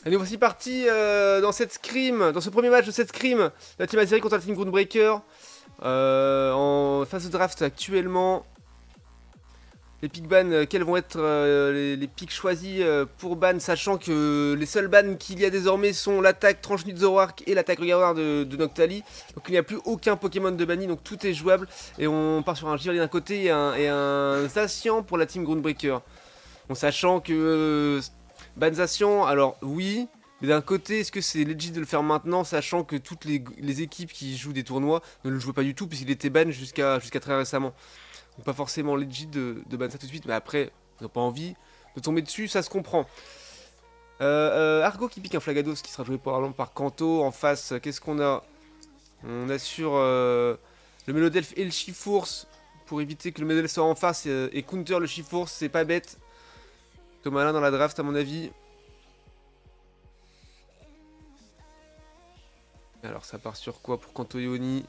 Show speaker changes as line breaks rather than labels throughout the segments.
Allez, voici parti dans cette scrim, dans ce premier match de cette scrim. La team Azeri contre la team Groundbreaker. En phase de draft actuellement. Les pick ban, quels vont être les picks choisis pour ban, sachant que les seuls bans qu'il y a désormais sont l'attaque Tranche-Nuit de Zoroark et l'attaque Regardoir de Noctali. Donc il n'y a plus aucun Pokémon de banni, donc tout est jouable. Et on part sur un Girly d'un côté et un Zacian pour la team Groundbreaker. Bon, sachant que ban Zacian, alors oui, mais d'un côté, est-ce que c'est legit de le faire maintenant, sachant que toutes les équipes qui jouent des tournois ne le jouent pas du tout, puisqu'il était ban jusqu'à très récemment. Donc pas forcément legit de ban ça tout de suite, mais après, ils n'ont pas envie de tomber dessus, ça se comprend. Argo qui pique un Flagados qui sera joué par Kanto. En face, qu'est-ce qu'on a? On assure le Melodelph et le Chifours pour éviter que le Melodelph soit en face et counter le Chifours, c'est pas bête. Plutôt malin dans la draft à mon avis. Alors ça part sur quoi pour Kanto et Oni?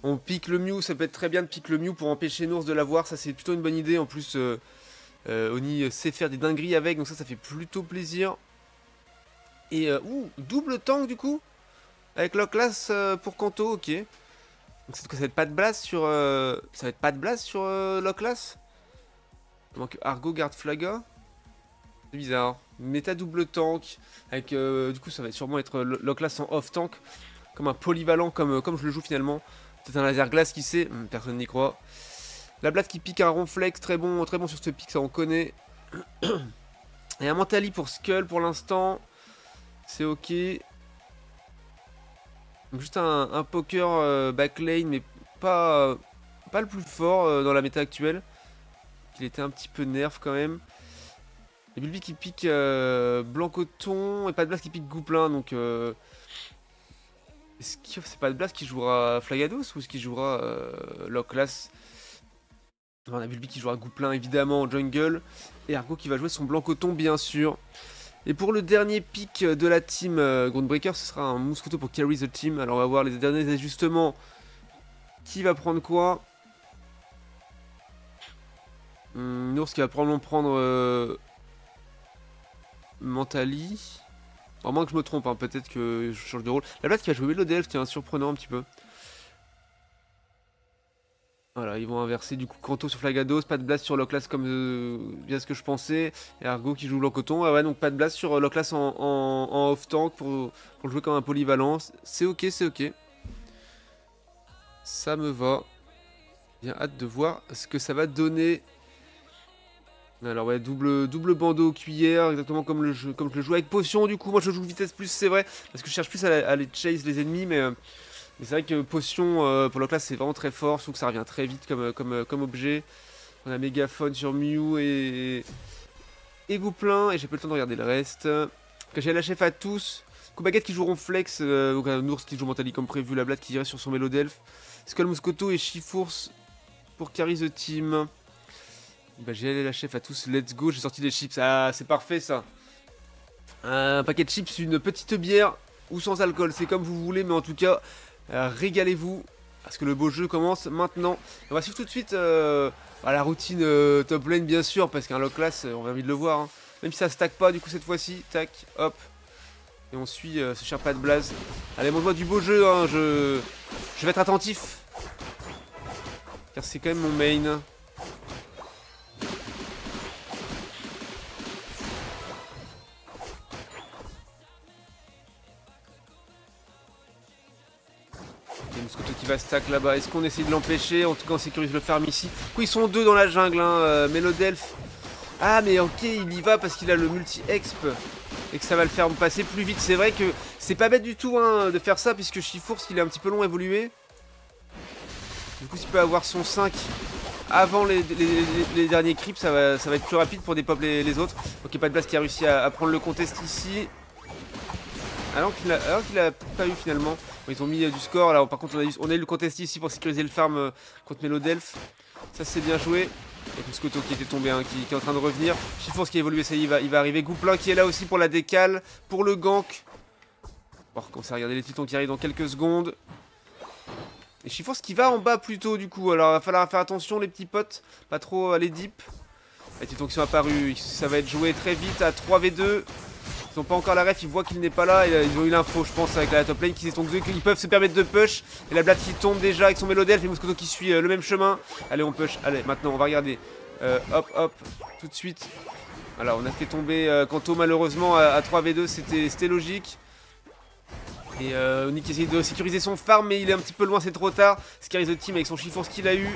On pique le Mew, ça peut être très bien de piquer le Mew pour empêcher Nours de l'avoir, ça c'est plutôt une bonne idée. En plus, Oni sait faire des dingueries avec, donc ça fait plutôt plaisir. Et double tank du coup avec la classe pour Kanto, ok. Donc ça va être pas de blast sur ça va être pas de blast sur Loclas. Donc Argo garde Flaga. C'est bizarre. Méta double tank avec du coup ça va sûrement être Loclas en off tank comme un polyvalent comme je le joue finalement. Peut-être un laser glace qui sait, personne n'y croit. La blade qui pique un ronflex, très bon sur ce pic, ça on connaît. Et un Mentali pour Skull pour l'instant. C'est ok. Donc juste un poker backlane, mais pas le plus fort dans la méta actuelle. Il était un petit peu nerf quand même. Et Bulbi qui pique Blancoton et pas de blast qui pique Gouplin, donc... Est-ce que c'est pas de blast qui jouera Flagados ou est-ce qu'il jouera Loclas? On a Bulbi qui jouera Gouplin évidemment en jungle. Et Argo qui va jouer son Blancoton bien sûr. Et pour le dernier pick de la team Groundbreaker, ce sera un Mousqueto pour carry the team. Alors on va voir les derniers ajustements. Qui va prendre quoi? Nours qui va probablement prendre Mentali. À moins que je me trompe, hein, peut-être que je change de rôle. La blade qui va jouer Melodelph, tiens, surprenant un petit peu. Voilà, ils vont inverser du coup Kanto sur Flagados, pas de blast sur Loclas comme bien ce que je pensais. Et Argo qui joue Blancoton. Ah ouais, donc pas de blast sur Loclas en off-tank pour le jouer comme un polyvalent. C'est ok, c'est ok. Ça me va. Bien hâte de voir ce que ça va donner. Alors ouais, double bandeau cuillère, exactement comme je le joue avec potion du coup. Moi je joue vitesse plus, c'est vrai, parce que je cherche plus à les chase les ennemis, mais c'est vrai que potion pour la classe c'est vraiment très fort, surtout que ça revient très vite comme objet. On a mégaphone sur Mew et Gouplin, et j'ai pas le temps de regarder le reste. Que j'ai lâché à tous. Baguette qui joueront Flex, donc un ours qui joue Mentali comme prévu, la blade qui irait sur son Melodelph. Skull Mousqueto et Chifours pour carry the team. Bah j'ai allé la chef à tous, let's go, j'ai sorti des chips, ah c'est parfait ça. Un paquet de chips, une petite bière ou sans alcool, c'est comme vous voulez, mais en tout cas, régalez-vous. Parce que le beau jeu commence maintenant. On va suivre tout de suite la routine top lane bien sûr, parce qu'un Loclas, on a envie de le voir. Hein. Même si ça stack pas du coup cette fois-ci, tac, hop. Et on suit ce cher pas de blaze. Allez, montre-moi du beau jeu, hein. Je vais être attentif. Car c'est quand même mon main. Mousqueto qui va stack là-bas. Est-ce qu'on essaie de l'empêcher? En tout cas, on sécurise le farm ici. Du coup, ils sont deux dans la jungle, hein. Melodelph. Ah, mais ok, il y va parce qu'il a le multi-exp. Et que ça va le faire passer plus vite. C'est vrai que c'est pas bête du tout hein, de faire ça, puisque Chifours, il est un petit peu long à évoluer. Du coup, s'il peut avoir son 5 avant les derniers creeps, ça va être plus rapide pour dépop les autres. Ok, pas de place qui a réussi à prendre le contest ici. Alors qu'il a pas eu finalement. Bon, ils ont mis du score. Là, par contre, on a eu le contest ici pour sécuriser le farm contre Melodelph. Ça, c'est bien joué. Et Mousqueto qui était tombé, hein, qui est en train de revenir. Chifours qui a évolué, ça y est, il va arriver. Gouplin qui est là aussi pour la décale, pour le gank. On va recommencer à regarder les titans qui arrivent dans quelques secondes. Et Chifours qui va en bas plutôt du coup. Alors, il va falloir faire attention, les petits potes. Pas trop aller deep. Les titans qui sont apparus, ça va être joué très vite à 3v2. Ils ont pas encore la ref, ils voient qu'il n'est pas là et ils ont eu l'info je pense avec la top lane qu'ils peuvent se permettre de push. Et la Blade qui tombe déjà avec son Mélodelph et Moscoto qui suit le même chemin. Allez on push, allez maintenant on va regarder. Hop hop, tout de suite. Voilà on a fait tomber Kanto malheureusement à 3v2, c'était logique. Et Oni qui essaye de sécuriser son farm mais il est un petit peu loin, c'est trop tard. Scaris the team avec son chiffon qu'il a eu,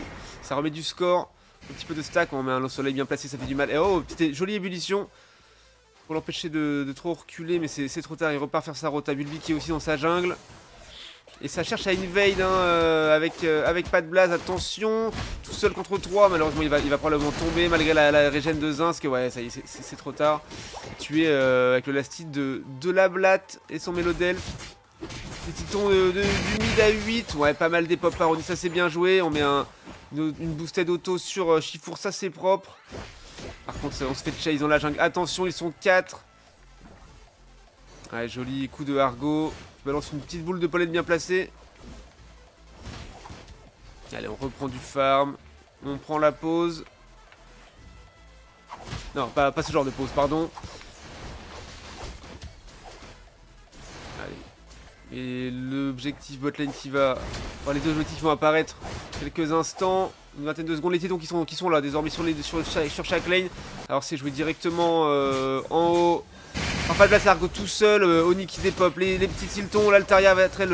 ça remet du score. Un petit peu de stack, on met un soleil bien placé, ça fait du mal. Et oh, petite jolie ébullition pour l'empêcher de trop reculer, mais c'est trop tard. Il repart faire sa rota. Bulbi qui est aussi dans sa jungle. Et ça cherche à invade hein, avec pas de blaze. Attention, tout seul contre 3. Malheureusement, il va probablement tomber malgré la régène de Zinsk. Ouais, ça y est, c'est trop tard. Tué avec le last hit de la Blatte et son Mélodelph. Petit ton du mid à 8. Ouais, pas mal des pop par Oni, ça c'est bien joué. On met une boosted auto sur Chifour, ça c'est propre. Par contre on se fait chase dans la jungle. Attention ils sont 4. Ouais joli coup de Argo. Je balance une petite boule de pollen bien placée. Allez on reprend du farm. On prend la pause. Non pas ce genre de pause pardon. Allez. Et l'objectif botlane qui va... Enfin, les deux objectifs vont apparaître quelques instants. Une vingtaine de secondes, les Tétons qui sont là désormais sur chaque lane. Alors c'est joué directement en haut. Enfin pas de place Argo tout seul, Oni qui dépop, les petits Tiltons, l'Altaria va être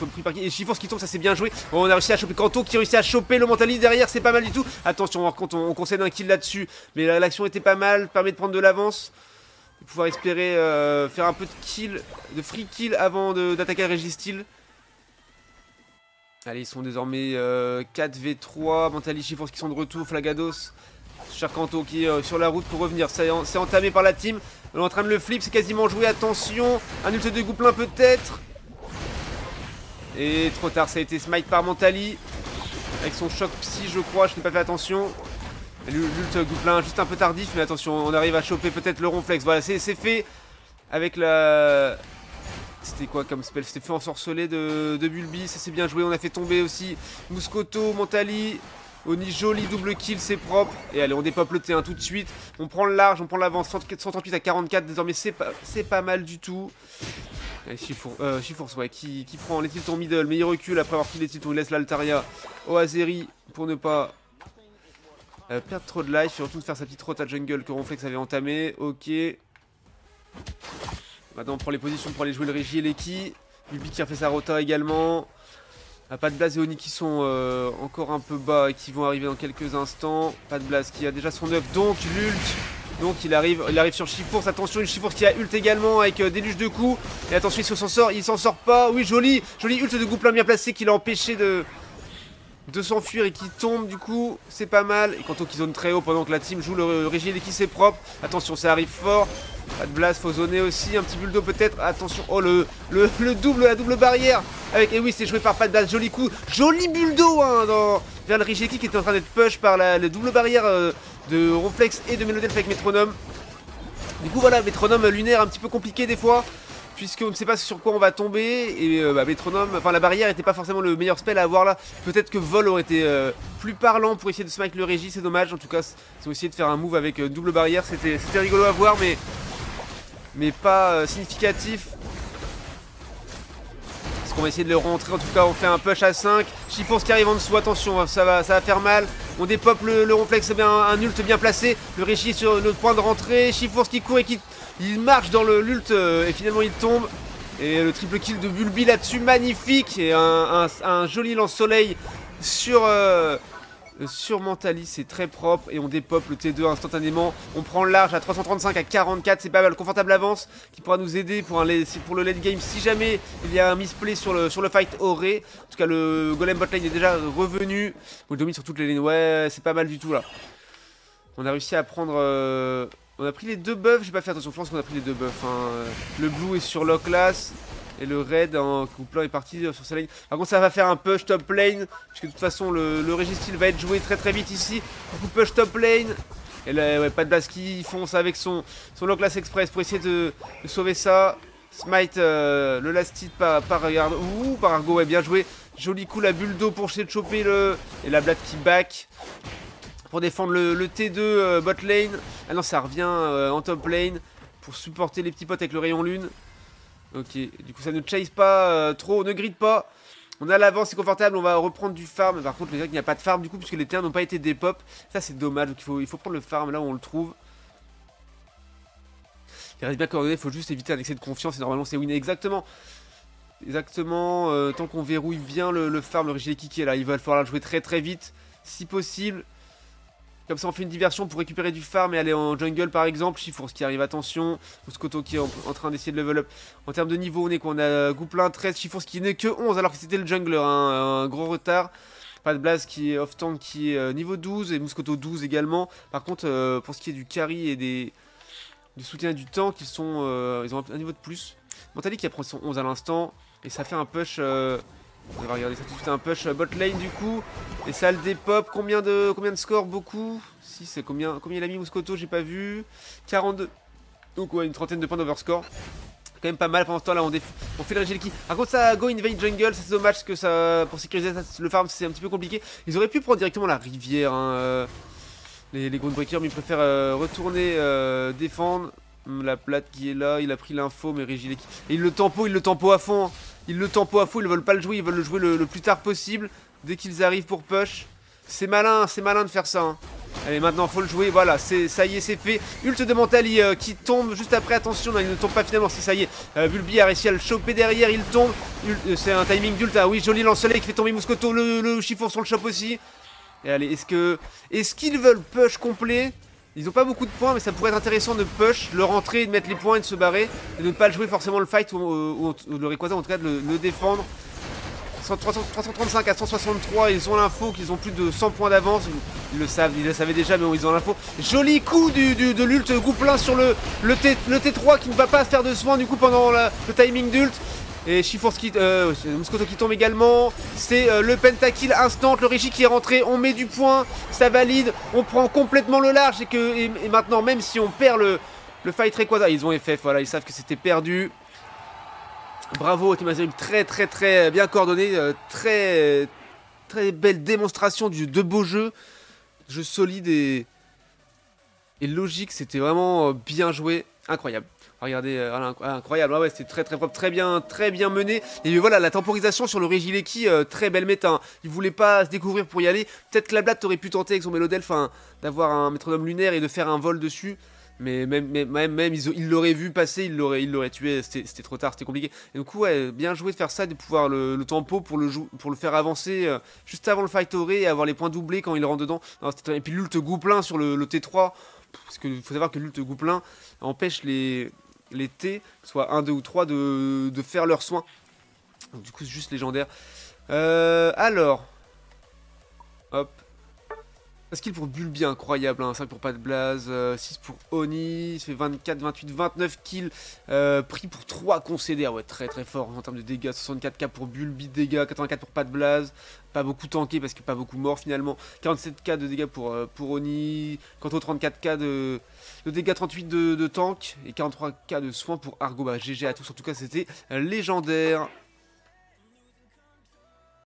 pris par qui. Et Chiforce qui tombe, ça c'est bien joué. On a réussi à choper Kanto qui réussit à choper le Mentali derrière, c'est pas mal du tout. Attention, par contre on concède un kill là-dessus. Mais l'action était pas mal, permet de prendre de l'avance. De pouvoir espérer faire un peu de kill, de free kill avant d'attaquer le Régistyle. Allez, ils sont désormais 4v3, Mentali, Chiforce qui sont de retour, Flagados, cher Kanto qui est sur la route pour revenir, c'est entamé par la team, on est en train de le flip, c'est quasiment joué, attention, un ult de Gouplin peut-être, et trop tard, ça a été smite par Mentali, avec son choc psy je crois, je n'ai pas fait attention, l'ult Gouplin juste un peu tardif, mais attention, on arrive à choper peut-être le ronflex, voilà, c'est fait, avec la... C'était quoi comme spell? C'était feu ensorcelé de Bulbi, ça c'est bien joué, on a fait tomber aussi Moscoto, Mentali, Oni joli double kill, c'est propre. Et allez on dépop le T1 tout de suite, on prend le large, on prend l'avance, 138 à 44, désormais c'est pas mal du tout. Allez Chifours ouais, qui prend les tiltons middle, mais il recule après avoir pris les tiltons, il laisse l'Altaria au Azeri pour ne pas perdre trop de life, surtout de faire sa petite rota jungle que Ronflex avait entamé, ok. Maintenant on prend les positions pour aller jouer le Régie et l'Eki. Bulbi qui a fait sa rota également. Pas de Blaze et Oni qui sont encore un peu bas et qui vont arriver dans quelques instants. Pas de Blaze qui a déjà son œuf, donc l'ult. Donc il arrive sur Chifours, attention, une Chifours qui a ult également avec déluge de coups. Et attention il s'en sort pas, oui joli ult de Gouplin bien placé qui l'a empêché de s'enfuir et qui tombe du coup, c'est pas mal. Et Kanto qui zone très haut pendant que la team joue le Régie et l'Eki c'est propre. Attention ça arrive fort. Pas de blast, faut zoner aussi, un petit bulldo peut-être, attention, oh la double barrière, avec, et oui c'est joué par pas de blast, joli coup, joli bulldo hein, vers le Rigeki qui était en train d'être push par la double barrière de Ronflex et de Mélodelph avec Métronome. Du coup voilà, Métronome lunaire un petit peu compliqué des fois, puisqu'on ne sait pas sur quoi on va tomber, et Métronome, enfin la barrière était pas forcément le meilleur spell à avoir là, peut-être que Vol aurait été plus parlant pour essayer de smite le Régie, c'est dommage, en tout cas ils ont essayé de faire un move avec double barrière, c'était rigolo à voir, mais pas significatif. Est-ce qu'on va essayer de le rentrer? En tout cas on fait un push à 5. Chifours qui arrive en dessous, attention ça va faire mal. On dépop le Ronflex, c'est bien un ult bien placé. Le Régie sur le point de rentrée. Chifours qui court et il marche dans l'ult et finalement il tombe. Et le triple kill de Bulbi là-dessus, magnifique. Et un joli lance-soleil sur Mentali, c'est très propre et on dépop le T2 instantanément. On prend le large à 335 à 44, c'est pas mal, confortable avance qui pourra nous aider pour le late game si jamais il y a un misplay sur le fight Auré. En tout cas le golem botlane est déjà revenu. On domine sur toutes les lignes, ouais c'est pas mal du tout là. On a réussi à prendre... on a pris les deux buffs, j'ai pas fait attention, je pense qu'on a pris les deux buffs. Hein. Le blue est sur Loclas. Et le raid en Gouplin est parti sur sa lane. Par contre ça va faire un push top lane. Puisque de toute façon le Régistyle va être joué très vite ici. Du coup push top lane. Et là ouais, pas de blast qui fonce avec son Loclas Express pour essayer de sauver ça. Smite le last hit par Argo, ouais bien joué. Joli coup la bulle d'eau pour essayer de choper et la Blade qui back. Pour défendre le T2 bot lane. Ah non ça revient en top lane. pour supporter les petits potes avec le rayon lune. Ok, du coup ça ne chase pas trop, ne grid pas. On a l'avance, c'est confortable, on va reprendre du farm. Par contre, le qu'il n'y a pas de farm du coup, puisque les terrains n'ont pas été dépop. Ça c'est dommage, donc il faut prendre le farm là où on le trouve. Il reste bien coordonné, il faut juste éviter un excès de confiance et normalement c'est win. Exactement. Exactement, tant qu'on verrouille bien le farm, le Rigileki qui est là, il va falloir jouer très très vite, si possible. Comme ça on fait une diversion pour récupérer du farm et aller en jungle par exemple. Chifours qui arrive, attention. Moscoto qui est en train d'essayer de level up. En termes de niveau on est quoi? On a Gouplin 13, Chifours qui n'est que 11 alors que c'était le jungler, hein, un gros retard. Pas de Blaze qui est off-tank qui est niveau 12 et Moscoto 12 également. Par contre pour ce qui est du carry et du soutien du tank, ils ont un niveau de plus. Mentali qui apprend son 11 à l'instant. Et ça fait un push... on va regarder ça tout de suite, un push bot lane du coup. Et ça le dépop. Combien de score? Beaucoup. Si, c'est combien il a mis Moscoto? J'ai pas vu. 42. Donc ouais, une trentaine de points d'overscore. Quand même pas mal pendant ce temps là. On fait le Rigileki. Par contre, ça go invade jungle. C'est dommage parce que ça, pour sécuriser le farm, c'est un petit peu compliqué. Ils auraient pu prendre directement la rivière. Hein, les Groundbreakers, mais ils préfèrent retourner défendre. La plate qui est là, il a pris l'info, mais Rigileki. Et il le tempo à fond. Hein. Ils le tempo à fond, ils veulent pas le jouer, ils veulent le jouer le plus tard possible. Dès qu'ils arrivent pour push. C'est malin de faire ça. Hein. Allez, maintenant faut le jouer, voilà, ça y est, c'est fait. Ult de Mentali qui tombe juste après, attention, non, il ne tombe pas finalement, c'est ça y est. Bulbi a réussi à le choper derrière, il tombe. C'est un timing d'ult, ah oui, joli lance-soleil qui fait tomber Moscoto, le chiffon sur le chope aussi. Et allez, est-ce qu'ils veulent push complet? Ils ont pas beaucoup de points, mais ça pourrait être intéressant de push, le rentrer, de mettre les points et de se barrer. Et de ne pas le jouer forcément le fight ou le Rayquaza, en tout cas de le défendre. 335 à 163, ils ont l'info qu'ils ont plus de 100 points d'avance. Ils le savaient déjà, mais bon, ils ont l'info. Joli coup de l'ult Gouplin sur le T3 qui ne va pas faire de soin du coup pendant le timing d'ult. Et Chifours qui... Moscoto qui tombe également. C'est le pentakill instant. Le Rigi qui est rentré. On met du point. Ça valide. On prend complètement le large. Et maintenant, même si on perd le fight Rayquaza, ils ont FF. Voilà, ils savent que c'était perdu. Bravo, Team Azerium. Très bien coordonné. Très belle démonstration de beau jeu. Jeu solide et logique. C'était vraiment bien joué. Incroyable. Regardez, incroyable, ouais, c'était très propre, très bien mené. Et voilà, la temporisation sur le Rigileki, très belle méta. Hein. Il voulait pas se découvrir pour y aller. Peut-être que la blatte aurait pu tenter avec son Mélodelph d'avoir un métronome lunaire et de faire un vol dessus. Mais même il l'aurait vu passer, il l'aurait tué, c'était trop tard, c'était compliqué. Et du coup, ouais, bien joué de faire ça, de pouvoir le tempo pour le faire avancer juste avant le fight Auré et avoir les points doublés quand il rentre dedans. Non, et puis l'ult Gouplin sur le T3, parce qu'il faut savoir que l'ult Gouplin empêche les T, soit 1, 2 ou 3, de faire leurs soins. Donc, du coup, c'est juste légendaire. Alors, hop. Un skill pour Bulbi incroyable, hein. 5 pour pas de Blaze, 6 pour Oni, ça fait 24, 28, 29 kills, pris pour 3 concédés, ah ouais, très fort en termes de dégâts, 64k pour Bulbi de dégâts, 84 pour pas de Blaze, pas beaucoup tanké parce que pas beaucoup mort finalement, 47k de dégâts pour Oni, quant aux 34k de dégâts, 38 de tank, et 43k de soins pour Argo. Bah GG à tous, en tout cas c'était légendaire.